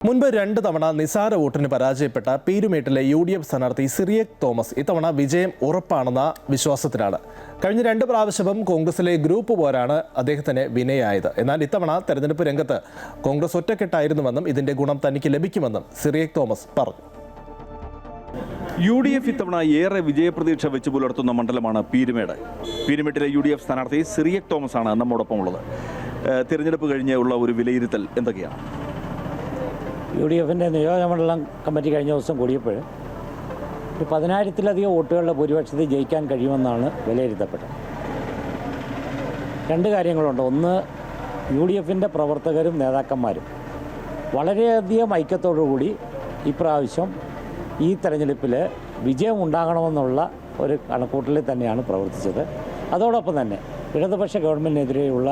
മുൻപ് 2 തവണ നിസാര വോട്ടിന് പരാജയപ്പെട്ട പീരുമേട്ടിലെ UDF സ്ഥാനാർത്ഥി സിറിയക് തോമസ് ഇത്തവണ വിജയം ഉറപ്പാണെന്ന വിശ്വാസത്തിലാണ്. കഴിഞ്ഞ 2 പ്രാവശ്യവും കോൺഗ്രസിലെ ഗ്രൂപ്പ് പോരാണ് അദ്ദേഹത്തിന് വിനയായത്. എന്നാൽ ഇത്തവണ തെരഞ്ഞെടുപ്പ് രംഗത്ത് കോൺഗ്രസ് ഒറ്റക്കെട്ടായിരുന്നുവെന്നും ഇതിന്റെ ഗുണം തനിക്ക് ലഭിക്കുമെന്നും സിറിയക് തോമസ് പറഞ്ഞു. UDF ഇത്തവണ ഏറെ വിജയപ്രതീക്ഷ വെച്ച് പുലർത്തുന്ന മണ്ഡലമാണ് പീരുമേട്. പീരുമേട്ടിലെ UDF സ്ഥാനാർത്ഥി സിറിയക് തോമസ് ആണ് നമ്മോടൊപ്പം ഉള്ളത്. തിരഞ്ഞെടുപ്പ് കഴിഞ്ഞുള്ള ഒരു വിലയിരുത്തൽ എന്തൊക്കെയാണ്? UDFിൻ്റെ നിയോജകമണ്ഡലം കമ്മിറ്റി കഴിഞ്ഞ ദിവസം കൂടിയപ്പോൾ 10,000-ലധികം വോട്ടുകളുടെ ഭൂരിപക്ഷത്തിൽ ജയിക്കാൻ കഴിയുമെന്നാണ് വിലയിരുത്തപ്പെട്ടത്. 2 കാര്യങ്ങളുണ്ട്. ഒന്ന്, UDFിൻ്റെ പ്രവർത്തകരും നേതാക്കന്മാരും വളരെയധികം ഐക്യത്തോടുകൂടി ഇപ്രാവശ്യം ഈ തെരഞ്ഞെടുപ്പിൽ വിജയം ഉണ്ടാകണമെന്നുള്ള ഒരു കണക്കൂട്ടലിൽ തന്നെയാണ് പ്രവർത്തിച്ചത്. അതോടൊപ്പം തന്നെ ഇടതുപക്ഷ ഗവൺമെൻറ്റിനെതിരെയുള്ള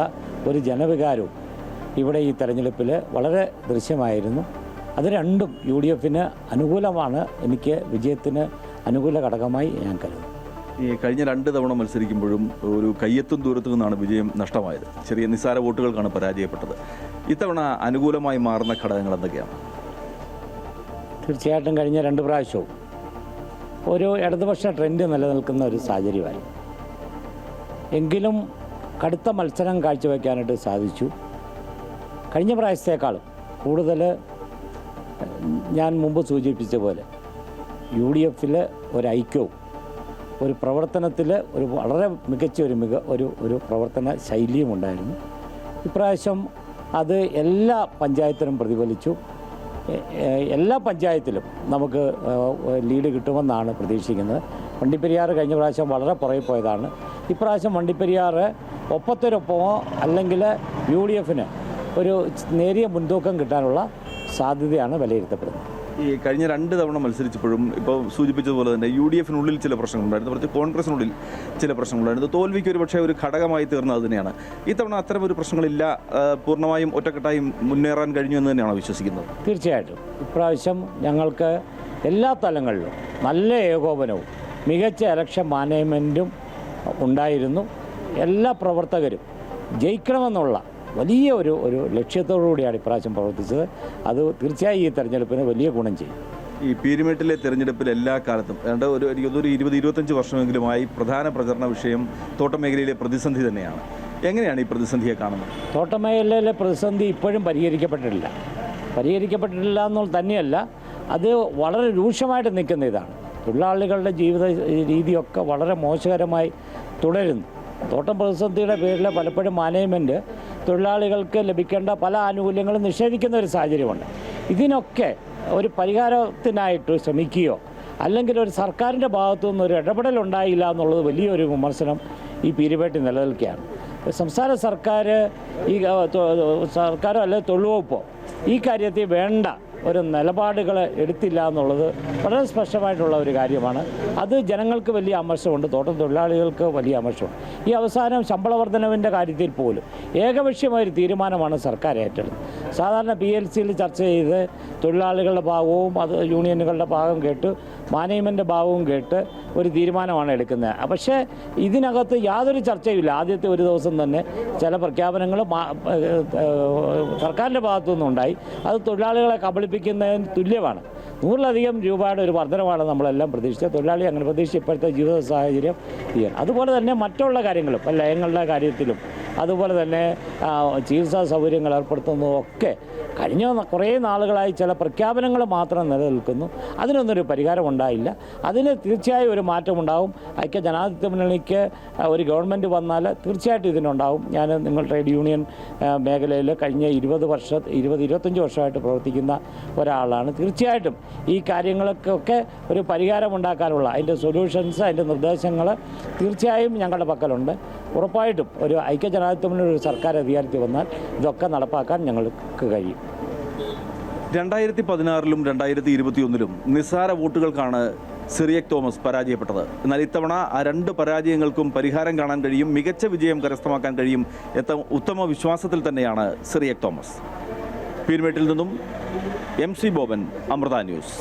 ഒരു ജനവികാരവും ഇവിടെ ഈ തെരഞ്ഞെടുപ്പിൽ വളരെ ദൃശ്യമായിരുന്നു. അത് രണ്ടും UDFിന് അനുകൂലമാണ്. എനിക്ക് വിജയത്തിന് അനുകൂല ഘടകമായി ഞാൻ കരുതുന്നു. ഈ കഴിഞ്ഞ 2 തവണ മത്സരിക്കുമ്പോഴും ഒരു കയ്യെത്തും ദൂരത്തു നിന്നാണ് വിജയം നഷ്ടമായത്. ചെറിയ നിസ്സാര വോട്ടുകൾക്കാണ് പരാജയപ്പെട്ടത്. ഇത്തവണ അനുകൂലമായി മാറുന്ന ഘടകങ്ങൾ എന്തൊക്കെയാണ്? തീർച്ചയായിട്ടും കഴിഞ്ഞ 2 പ്രാവശ്യവും ഒരു ഇടതുപക്ഷ ട്രെൻഡ് നിലനിൽക്കുന്ന ഒരു സാഹചര്യമായി. എങ്കിലും കടുത്ത മത്സരം കാഴ്ചവെക്കാനായിട്ട് സാധിച്ചു. കഴിഞ്ഞ പ്രാവശ്യത്തെക്കാളും കൂടുതൽ ഞാൻ മുമ്പ് സൂചിപ്പിച്ച പോലെ UDFിൽ ഒരു ഐക്യവും ഒരു പ്രവർത്തനത്തിൽ ഒരു വളരെ മികച്ച ഒരു പ്രവർത്തന ശൈലിയും ഉണ്ടായിരുന്നു. ഇപ്രാവശ്യം അത് എല്ലാ പഞ്ചായത്തിലും പ്രതിഫലിച്ചു. എല്ലാ പഞ്ചായത്തിലും നമുക്ക് ലീഡ് കിട്ടുമെന്നാണ് പ്രതീക്ഷിക്കുന്നത്. വണ്ടിപ്പെരിയാർ കഴിഞ്ഞ പ്രാവശ്യം വളരെ പുറകെ പോയതാണ്. ഇപ്രാവശ്യം വണ്ടിപ്പെരിയാർ ഒപ്പത്തിനൊപ്പമോ അല്ലെങ്കിൽ UDFിന് ഒരു നേരിയ മുൻതൂക്കം കിട്ടാനുള്ള സാധ്യതയാണ് വിലയിരുത്തപ്പെടുന്നത്. ഈ കഴിഞ്ഞ 2 തവണ മത്സരിച്ചപ്പോഴും ഇപ്പോൾ സൂചിപ്പിച്ചതുപോലെ തന്നെ UDFിനുള്ളിൽ ചില പ്രശ്നങ്ങളുണ്ടായിരുന്നു, പ്രത്യേകിച്ച് കോൺഗ്രസിനുള്ളിൽ ചില പ്രശ്നങ്ങളുണ്ടായിരുന്നു. തോൽവിക്ക് ഒരു പക്ഷേ ഒരു ഘടകമായി തീർന്നത് തന്നെയാണ്. ഇത്തവണ അത്തരം ഒരു പ്രശ്നങ്ങളില്ല, പൂർണ്ണമായും ഒറ്റക്കെട്ടായും മുന്നേറാൻ കഴിഞ്ഞു എന്ന് തന്നെയാണ് വിശ്വസിക്കുന്നത്. തീർച്ചയായിട്ടും ഇപ്രാവശ്യം ഞങ്ങൾക്ക് എല്ലാ തലങ്ങളിലും നല്ല ഏകോപനവും മികച്ച ഇലക്ഷൻ മാനേജ്മെൻറ്റും ഉണ്ടായിരുന്നു. എല്ലാ പ്രവർത്തകരും ജയിക്കണമെന്നുള്ള വലിയ ഒരു ലക്ഷ്യത്തോടുകൂടിയാണ് ഇപ്രാവശ്യം പ്രവർത്തിച്ചത്. അത് തീർച്ചയായും ഈ തെരഞ്ഞെടുപ്പിന് വലിയ ഗുണം ചെയ്യും. ഈ പീരുമേട്ടിലെ തെരഞ്ഞെടുപ്പിൽ എല്ലാ കാലത്തും ഒരു 20-25 വർഷമെങ്കിലുമായി പ്രധാന പ്രചരണ വിഷയം തോട്ടമേഖലയിലെ പ്രതിസന്ധി തന്നെയാണ്. എങ്ങനെയാണ് ഈ പ്രതിസന്ധിയെ കാണുന്നത്? തോട്ടമേഖലയിലെ പ്രതിസന്ധി ഇപ്പോഴും പരിഹരിക്കപ്പെട്ടിട്ടില്ല എന്നുള്ളത് തന്നെയല്ല, അത് വളരെ രൂക്ഷമായിട്ട് നിൽക്കുന്ന ഇതാണ്. തൊഴിലാളികളുടെ ജീവിത രീതിയൊക്കെ വളരെ മോശകരമായി തുടരുന്നു. തോട്ടം പ്രതിസന്ധിയുടെ പേരിൽ പലപ്പോഴും മാനേജ്മെൻറ്റ് തൊഴിലാളികൾക്ക് ലഭിക്കേണ്ട പല ആനുകൂല്യങ്ങളും നിഷേധിക്കുന്ന ഒരു സാഹചര്യമുണ്ട്. ഇതിനൊക്കെ ഒരു പരിഹാരത്തിനായിട്ട് ശ്രമിക്കുകയോ അല്ലെങ്കിൽ ഒരു സർക്കാരിൻ്റെ ഭാഗത്തു നിന്നൊരു ഇടപെടലുണ്ടായില്ല എന്നുള്ളത് വലിയൊരു വിമർശനം ഈ പീരുമേട്ടിൽ നിലനിൽക്കുകയാണ്. സംസ്ഥാന സർക്കാരോ അല്ലെങ്കിൽ തൊഴിൽ വകുപ്പോ ഈ കാര്യത്തിൽ വേണ്ട ഒരു നിലപാടുകൾ എടുത്തില്ല എന്നുള്ളത് വളരെ സ്പഷ്ടമായിട്ടുള്ള ഒരു കാര്യമാണ്. അത് ജനങ്ങൾക്ക് വലിയ അമർഷമുണ്ട്, തോട്ടം തൊഴിലാളികൾക്ക് വലിയ അമർഷമുണ്ട്. ഈ അവസാനം ശമ്പള വർധനവിൻ്റെ കാര്യത്തിൽ പോലും ഏകപക്ഷീയമായൊരു തീരുമാനമാണ് സർക്കാർ ഏറ്റെടുത്തത്. സാധാരണ PLCയിൽ ചർച്ച ചെയ്ത് തൊഴിലാളികളുടെ ഭാഗവും അത് യൂണിയനുകളുടെ ഭാഗം കേട്ട് മാനേജ്മെൻ്റ് ഭാഗവും കേട്ട് ഒരു തീരുമാനമാണ് എടുക്കുന്നത്. പക്ഷേ ഇതിനകത്ത് യാതൊരു ചർച്ചയുമില്ല. ആദ്യത്തെ ഒരു ദിവസം തന്നെ ചില പ്രഖ്യാപനങ്ങൾ സർക്കാരിൻ്റെ ഭാഗത്തു നിന്നുണ്ടായി. അത് തൊഴിലാളികളെ കബളിപ്പിക്കുന്നതിന് തുല്യമാണ്. 100-ലധികം രൂപയുടെ ഒരു വർധനമാണ് നമ്മളെല്ലാം പ്രതീക്ഷിച്ചത്. തൊഴിലാളി അങ്ങനെ പ്രതീക്ഷിച്ച് ഇപ്പോഴത്തെ ജീവിത സാഹചര്യം ചെയ്യണം. അതുപോലെ തന്നെ മറ്റുള്ള കാര്യങ്ങളും ലയങ്ങളുടെ കാര്യത്തിലും അതുപോലെ തന്നെ ചികിത്സാ സൗകര്യങ്ങൾ ഏർപ്പെടുത്തുന്നതൊക്കെ കഴിഞ്ഞ കുറേ നാളുകളായി ചില പ്രഖ്യാപനങ്ങൾ മാത്രം നിലനിൽക്കുന്നു. അതിനൊന്നൊരു പരിഹാരം ഉണ്ടായില്ല. അതിന് തീർച്ചയായും ഒരു മാറ്റമുണ്ടാകും. ഐക്യ ജനാധിപത്യ മുന്നണിക്ക് ഒരു ഗവൺമെൻറ് വന്നാൽ തീർച്ചയായിട്ടും ഇതിനുണ്ടാകും. ഞാൻ നിങ്ങൾ ട്രേഡ് യൂണിയൻ മേഖലയിൽ കഴിഞ്ഞ 20-25 വർഷമായിട്ട് പ്രവർത്തിക്കുന്ന ഒരാളാണ്. തീർച്ചയായിട്ടും ഈ കാര്യങ്ങൾക്കൊക്കെ ഒരു പരിഹാരമുണ്ടാക്കാനുള്ള അതിൻ്റെ സൊല്യൂഷൻസ്, അതിൻ്റെ നിർദ്ദേശങ്ങൾ തീർച്ചയായും ഞങ്ങളുടെ പക്കലുണ്ട്. ഉറപ്പായിട്ടും ഒരു ഐക്യ ജനാധിപത്യ മുന്നണി ഒരു സർക്കാർ അധികാരത്തിൽ വന്നാൽ ഇതൊക്കെ നടപ്പാക്കാൻ ഞങ്ങൾക്ക് കഴിയും. 2016-ലും 2021-ലും നിസ്സാര വോട്ടുകൾക്കാണ് സിറിയക് തോമസ് പരാജയപ്പെട്ടത്. എന്നാൽ ഇത്തവണ ആ 2 പരാജയങ്ങൾക്കും പരിഹാരം കാണാൻ കഴിയും, മികച്ച വിജയം കരസ്ഥമാക്കാൻ കഴിയും എന്ന ഉത്തമ വിശ്വാസത്തിൽ തന്നെയാണ് സിറിയക് തോമസ്. പീരുമേട്ടിൽ നിന്നും MC ബോബൻ, അമൃത ന്യൂസ്.